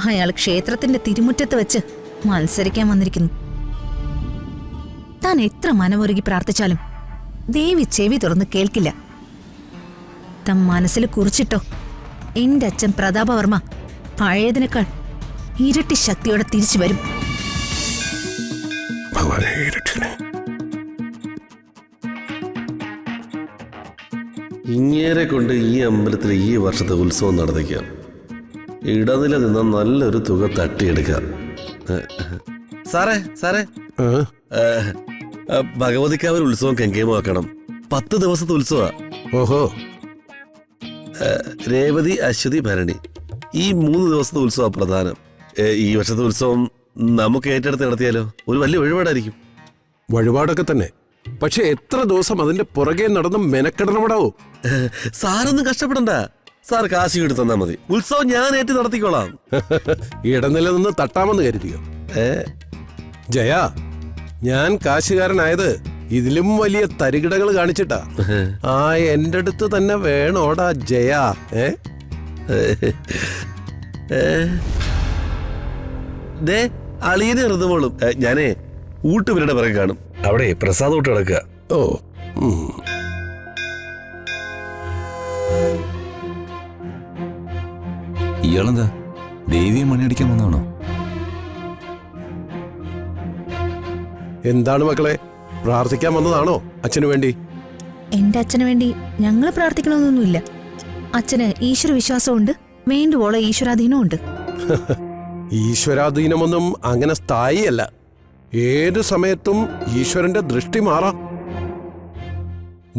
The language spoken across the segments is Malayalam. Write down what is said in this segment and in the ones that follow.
അയാൾ ക്ഷേത്രത്തിന്റെ തിരുമുറ്റത്ത് വെച്ച് മത്സരിക്കാൻ വന്നിരിക്കുന്നു. താൻ എത്ര മനമൊരുകി പ്രാർത്ഥിച്ചാലും ദേവി ചെവി തുറന്ന് കേൾക്കില്ല. താൻ മനസ്സിൽ കുറിച്ചിട്ടോ, എന്റെ അച്ഛൻ പ്രതാപവർമ്മ പഴയതിനേക്കാൾ ഇരട്ടി ശക്തിയോടെ തിരിച്ചു വരും. ഇങ്ങേരെ കൊണ്ട് ഈ അമ്പലത്തിൽ ഈ വർഷത്തെ ഉത്സവം നടത്തിക്കാം. ഇടനില നിന്ന നല്ലൊരു തുക തട്ടിയെടുക്കാം. സാറേ സാറേ ഭഗവതിക്കാവ് ഉത്സവം കെങ്കേമാക്കണം. 10 ദിവസത്തെ ഉത്സവ. ഓഹോ. രേവതി, അശ്വതി, ഭരണി ഈ 3 ദിവസത്തെ ഉത്സവ പ്രധാനം. ഈ വർഷത്തെ ഉത്സവം നമുക്ക് ഏറ്റെടുത്ത് നടത്തിയാലോ? ഒരു വലിയ വഴിപാടായിരിക്കും. വഴിപാടൊക്കെ തന്നെ, പക്ഷെ എത്ര ദിവസം അതിന്റെ പുറകെ നടന്ന് മെനക്കെടണമടാവോ? സാറൊന്നും കഷ്ടപ്പെടണ്ട. സാർ കാശ് എടുത്ത് തന്നാ മതി. ഉത്സവം ഞാൻ ഏറ്റു നടത്തിക്കോളാം. ഇടനില നിന്ന് തട്ടാമെന്ന് കരുതിയോ? ജയ, ഞാൻ കാശുകാരനായത് ഇതിലും വലിയ തരികിടകൾ കാണിച്ചിട്ടാ. ആ എന്റെ അടുത്ത് തന്നെ വേണോടാ ജയ. അളിയനെ ഹൃദമോളും ഞാനേ ഊട്ടുപേരുടെ പിറകെ കാണും. അവിടെ പ്രസാദം ഊട്ട് കിടക്കുക. ഓ, ഇയാളെന്താ ദേവിയെ മണിയടിക്കാൻ വന്നാണോ? എന്താണ് മക്കളെ, പ്രാർത്ഥിക്കാൻ വന്നതാണോ അച്ഛനു വേണ്ടി? എന്റെ അച്ഛന് വേണ്ടി ഞങ്ങൾ പ്രാർത്ഥിക്കണമെന്നൊന്നുമില്ല. അച്ഛന് ഈശ്വര വിശ്വാസമുണ്ട്, വേണ്ടുവോളം ഈശ്വരാധീനമുണ്ട്. ഈശ്വരാധീനമൊന്നും അങ്ങനെ സ്ഥായിയല്ല. ഏതു സമയത്തും ഈശ്വരന്റെ ദൃഷ്ടി മാറാം.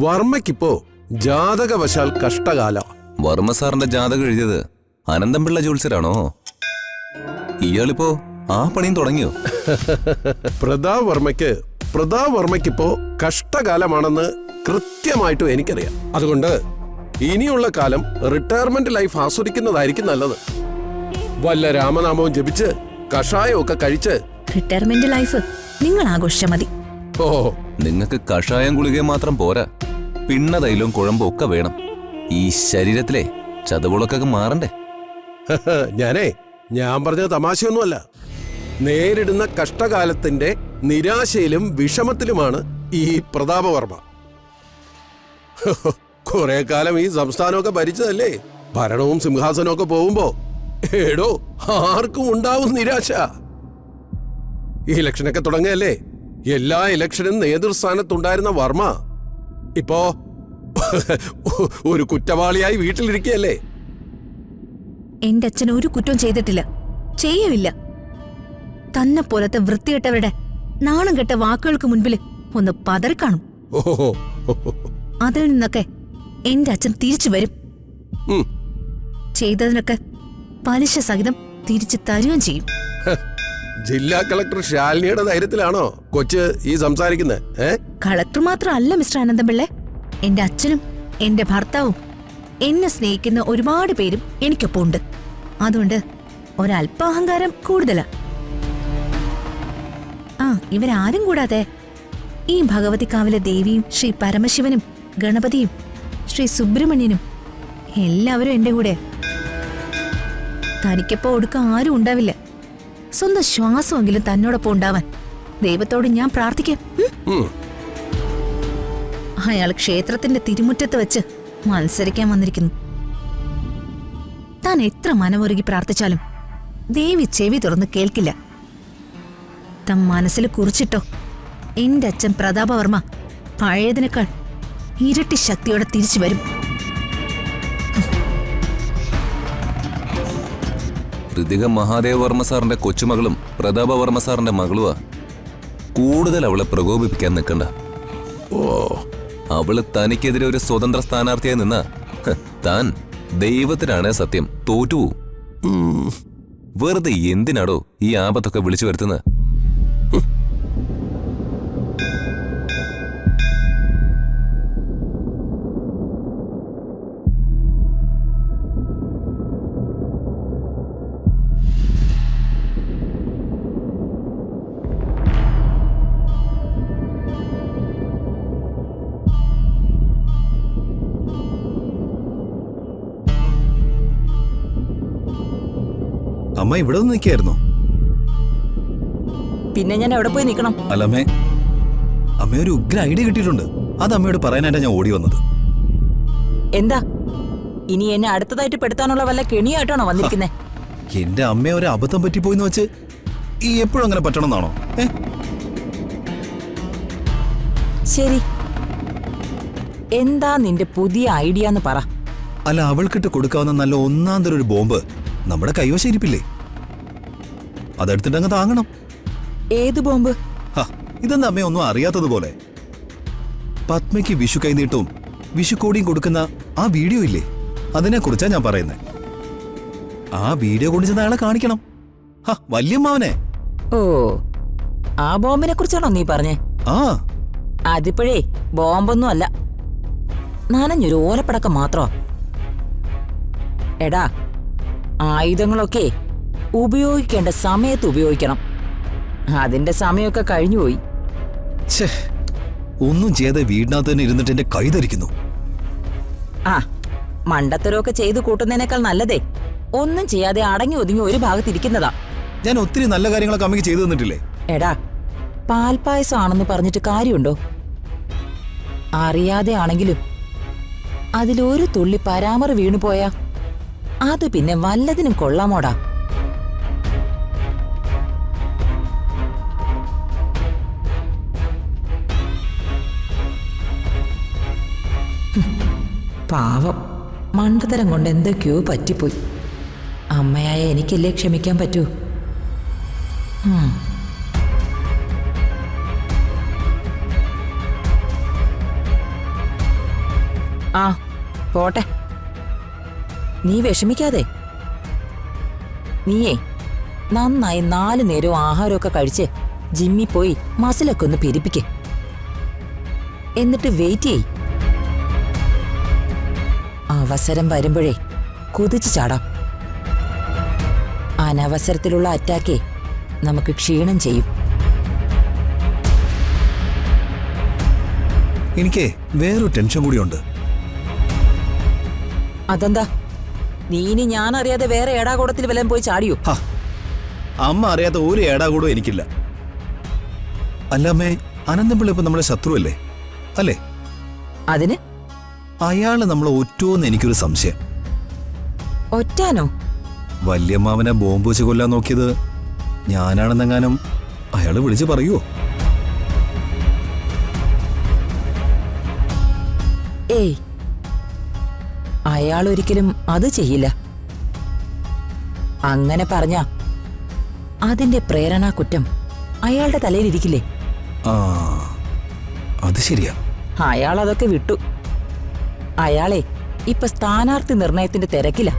വർമ്മയ്ക്കിപ്പോ ജാതകവശാൽ കഷ്ടകാല. വർമ്മ സാറിന്റെ ജാതകം എഴുതിയത് അനന്തംപിള്ള ജോത്സ്യരാണോ? ഇയാളിപ്പോ ആ പണിയും തുടങ്ങിയോ? പ്രതാപ് വർമ്മയ്ക്കിപ്പോ കഷ്ടകാലമാണെന്ന് കൃത്യമായിട്ടും എനിക്കറിയാം. അതുകൊണ്ട് ഇനിയുള്ള കാലം റിട്ടയർമെന്റ് ലൈഫ് ആസ്വദിക്കുന്നതായിരിക്കും നല്ലത്. വല്ല രാമനാമവും ജപിച്ച് കഷായമൊക്കെ കഴിച്ച് റിട്ടയർമെന്റ് ലൈഫ് നിങ്ങൾ ആഘോഷിച്ച മതി. ഓ, നിങ്ങൾക്ക് കഷായം ഗുളികയും മാത്രം പോരാ, പിണ്ണതൈലവും കുഴമ്പും ഒക്കെ വേണം. ഈ ശരീരത്തിലെ ചതവുകളൊക്കെ മാറണ്ടേ? ഞാൻ പറഞ്ഞത് തമാശയൊന്നുമല്ല. നേരിടുന്ന കഷ്ടകാലത്തിന്റെ നിരാശയിലും വിഷമത്തിലുമാണ് ഈ പ്രതാപവർമ്മ. കുറെ കാലം ഈ സംസ്ഥാനമൊക്കെ ഭരിച്ചതല്ലേ. ഭരണവും സിംഹാസനവും ഒക്കെ പോകുമ്പോ ഏടോ ആർക്കും ഉണ്ടാവും നിരാശ. ഈ ഇലക്ഷനൊക്കെ തുടങ്ങിയല്ലേ. എല്ലാ ഇലക്ഷനും നേതൃസ്ഥാനത്തുണ്ടായിരുന്ന വർമ്മ ഇപ്പോ ഒരു കുറ്റവാളിയായി വീട്ടിലിരിക്കുകയല്ലേ. എന്റെ അച്ഛൻ ഒരു കുറ്റവും ചെയ്തിട്ടില്ല, ചെയ്യുമില്ല. തന്നെ പോലത്തെ വൃത്തികെട്ടവരുടെ നാണം കെട്ട വാക്കുകൾക്ക് മുൻപിൽ ഒന്ന് പതറിക്കാണും. ഓഹോ, അതിൽ നിന്നൊക്കെ എന്റെ അച്ഛൻ തിരിച്ചു വരും. ചെയ്തതിനൊക്കെ പലിശ സഹിതം തിരിച്ചു തരുകയും ചെയ്യും. ജില്ലാ കളക്ടർ ശാലിനിയുടെ ധൈര്യത്തിലാണോ കൊച്ച് ഈ സംസാരിക്കുന്നത്? കളക്ടർ മാത്രമല്ല മിസ്റ്റർ അനന്തപിള്ളെ, എന്റെ അച്ഛനും എന്റെ ഭർത്താവും എന്നെ സ്നേഹിക്കുന്ന ഒരുപാട് പേരും എനിക്കൊപ്പം ഉണ്ട്. അതുകൊണ്ട് ഒരല്പാഹങ്കാരം കൂടുതലാ. ഇവരാരും കൂടാതെ ഈ ഭഗവതിക്കാവിലെ ദേവിയും ശ്രീ പരമശിവനും ഗണപതിയും ശ്രീ സുബ്രഹ്മണ്യനും എല്ലാവരും എന്റെ കൂടെ. തനിക്കപ്പോ ഒടുക്കം ആരും ഉണ്ടാവില്ല. സ്വന്തം ശ്വാസമെങ്കിലും തന്നോടൊപ്പം ഉണ്ടാവാൻ ദൈവത്തോട് ഞാൻ പ്രാർത്ഥിക്കാം. അയാൾ ക്ഷേത്രത്തിന്റെ തിരുമുറ്റത്ത് വെച്ച് മത്സരിക്കാൻ വന്നിരിക്കുന്നു. താൻ എത്ര മനമൊരുകി പ്രാർത്ഥിച്ചാലും ദേവി ചെവി തുറന്ന് കേൾക്കില്ല. താൻ മനസ്സിൽ കുറിച്ചിട്ടോ, എന്റെ അച്ഛൻ പ്രതാപവർമ്മ പഴയതിനേക്കാൾ ഇരട്ടി ശക്തിയോടെ തിരിച്ചു വരും. ഋതിക മഹാദേവ വർമ്മ സാറിന്റെ കൊച്ചുമകളും പ്രതാപവർമ്മ സാറിന്റെ മകളുവാ. കൂടുതൽ അവളെ പ്രകോപിപ്പിക്കാൻ നിൽക്കണ്ട. അവള് തനിക്കെതിരെ ഒരു സ്വതന്ത്ര സ്ഥാനാർത്ഥിയായി നിന്ന താൻ ദൈവത്തിനാണ് സത്യം തോറ്റുപോകും. വെറുതെ എന്തിനാടോ ഈ ആപത്തൊക്കെ വിളിച്ചു വരുത്തുന്നത്? അമ്മ ഇവിടെ ഒന്ന് നിൽക്കായിരുന്നോ? പിന്നെ ഞാൻ എവിടെ പോയി നിൽക്കണം? അല്ല അമ്മേ, അമ്മ ഒരു ഉഗ്ര ഐഡിയ കിട്ടിയിട്ടുണ്ട്. അത് അമ്മയോട് പറയാനായിട്ടാ ഞാൻ ഓടി വന്നത്. എന്താ ഇനി എന്നെ അടുത്തതായിട്ട് പെടുത്താനുള്ള വല്ല കെണിയായിട്ടാണോ വന്നിരിക്കുന്നേ? എന്റെ അമ്മയെ ഒരു അബദ്ധം പറ്റിപ്പോയിന്ന് വെച്ച് ഈ എപ്പോഴും അങ്ങനെ പറ്റണമെന്നാണോ? ശരി, എന്താ നിന്റെ പുതിയ ഐഡിയ എന്ന് പറ. അല്ല, അവൾക്കിട്ട് കൊടുക്കാവുന്ന നല്ല ഒന്നാം തരം ഒരു ബോംബ് നമ്മുടെ കൈവശം ഇരിപ്പില്ലേ? അതെടുത്തിട്ട് അങ്ങ് താങ്ങണം. ഏത് ബോംബ്? ഇതെന്താ അമ്മ ഒന്നും അറിയാത്തതുപോലെ? പത്മയ്ക്ക് വിഷു കൈനീട്ടവും വിഷുക്കോടിയും കൊടുക്കുന്ന ആ വീഡിയോ ഇല്ലേ, അതിനെക്കുറിച്ചാ ഞാൻ പറയുന്നത്. ആ വീഡിയോ കൊണ്ട് ചെന്ന് അയാളെ കാണിക്കണം. വല്യമ്മാവനെ. ഓ, ആ ബോംബിനെ കുറിച്ചാണോ നീ പറഞ്ഞേ? ആ, അതിപ്പോഴേ ബോംബൊന്നും അല്ല, നനഞ്ഞൊരു ഓലപ്പടക്കം മാത്രമാ. എടാ, ആയുധങ്ങളൊക്കെ ഉപയോഗിക്കേണ്ട സമയത്ത് ഉപയോഗിക്കണം. അതിന്റെ സമയമൊക്കെ കഴിഞ്ഞുപോയി. ഛേ, ഒന്നും ചെയ്ത വീടിനകത്ത് തന്നെ ഇരുന്നിട്ട് എന്റെ കൈ ധരിക്കുന്നു. ആ, മണ്ടത്തരമൊക്കെ ചെയ്തു കൂട്ടുന്നതിനേക്കാൾ നല്ലതേ ഒന്നും ചെയ്യാതെ അടങ്ങി ഒതുങ്ങി ഒരു ഭാഗത്തിരിക്കുന്നതാ. ഞാൻ ഒത്തിരി നല്ല കാര്യങ്ങളൊക്കെ അമ്മയ്ക്ക് ചെയ്തു തന്നിട്ടില്ലേ? എടാ, പാൽപ്പായസം ആണെന്ന് പറഞ്ഞിട്ട് കാര്യമുണ്ടോ? അറിയാതെ ആണെങ്കിലും അതിലൊരു തുള്ളി പരാമർ വീണുപോയാ അത് പിന്നെ വല്ലതിനും കൊള്ളാമോടാ. പാവം, മണ്ടത്തരം കൊണ്ട് എന്തൊക്കെയോ പറ്റിപ്പോയി. അമ്മയായ എനിക്കല്ലേ ക്ഷമിക്കാൻ പറ്റൂ. ആ, പോട്ടെ, നീ വിഷമിക്കാതെ. നീയേ നന്നായി 4 നേരവും ആഹാരമൊക്കെ കഴിച്ച് ജിമ്മിൽ പോയി മസിലൊക്കെ ഒന്ന് പെരിപ്പിക്ക്. എന്നിട്ട് വെയിറ്റ് ചെയ്. അവസരം വരുമ്പോഴേ കുതിച്ചു ചാടാം. അനവസരത്തിലുള്ള അറ്റാക്കേ നമുക്ക് ക്ഷീണം ചെയ്യും. എനിക്ക് വേറൊരു ടെൻഷൻ കൂടിയുണ്ട്. അതെന്താ? നീ ഇനി ഞാൻ അറിയാതെ വേറെ ഏടാകൂടത്തിൽ വല്ലതും പോയി ചാടിയോ? അമ്മ അറിയാത്ത ഒരു ഏടാകൂടവും എനിക്കില്ല. അല്ലമ്മേ, അനന്തപിള്ള ഇപ്പൊ നമ്മുടെ ശത്രുവല്ലേ? അല്ലേ? അതിന് അയാള് നമ്മളെ ഒറ്റോന്ന് എനിക്കൊരു സംശയം. ഒറ്റാനോ? വല്യമ്മാവനെ ബോംബ് വെച്ച് കൊല്ലാൻ നോക്കിയത് ഞാനാണെന്നെങ്ങാനും അയാള് വിളിച്ച് പറയുവോ? ഏയ്, അയാൾ ഒരിക്കലും അത് ചെയ്യില്ല. അങ്ങനെ പറഞ്ഞ അതിന്റെ പ്രേരണാ കുറ്റം അയാളുടെ തലയിലിരിക്കില്ലേ? ആ, അത് ശരിയാ. അയാൾ അതൊക്കെ വിട്ടു. അയാളെ ഇപ്പൊ സ്ഥാനാർത്ഥി നിർണയത്തിന്റെ തിരക്കില.